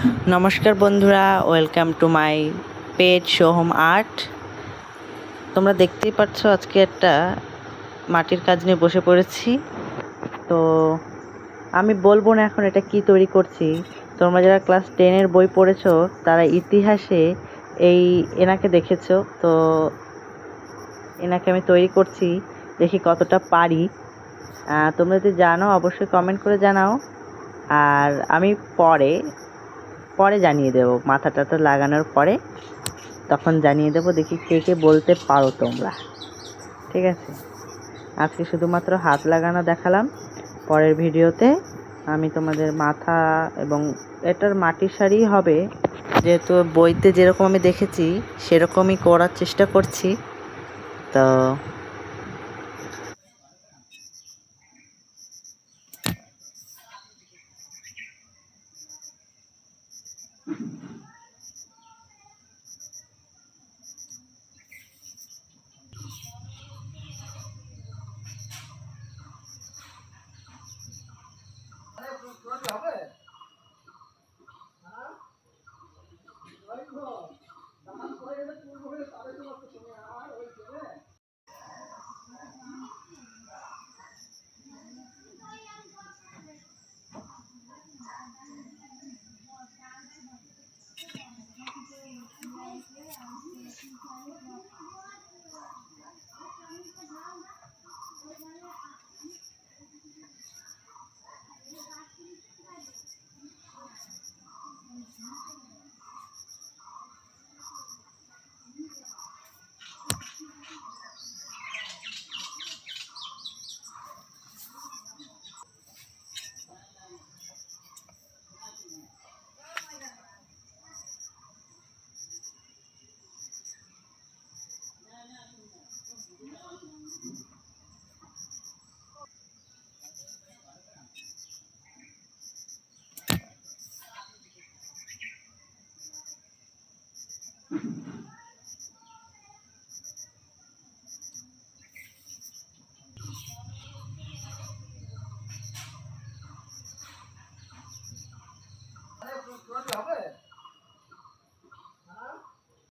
নমস্কার বন্ধুরা, welcome to my page Soham art. তোমরা দেখতেই পাচ্ছ আজকে একটা মাটির কাজ নিয়ে বসে পড়েছি। তো আমি বলবো না এখন এটা কি তৈরি করছি। তোমরা যারা ক্লাস 10-এর বই পড়েছো তারা ইতিহাসে এনাকে দেখেছো। তো এনাকে আমি তৈরি করছি, দেখি কতটা পারি। তোমরা যদি জানো অবশ্যই কমেন্ট করে জানাও। আর আমি পরে জানিয়ে দেবো, মাথা টাথা লাগানোর পরে তখন জানিয়ে দেবো, দেখি কে কে বলতে পারো তোমরা। ঠিক আছে, আজকে শুধুমাত্র হাত লাগানো দেখালাম। পরের ভিডিওতে আমি তোমাদের মাথা এবং এটার মাটির শাড়ি হবে, যেহেতু বইতে যেরকম আমি দেখেছি সেরকমই করার চেষ্টা করছি। তো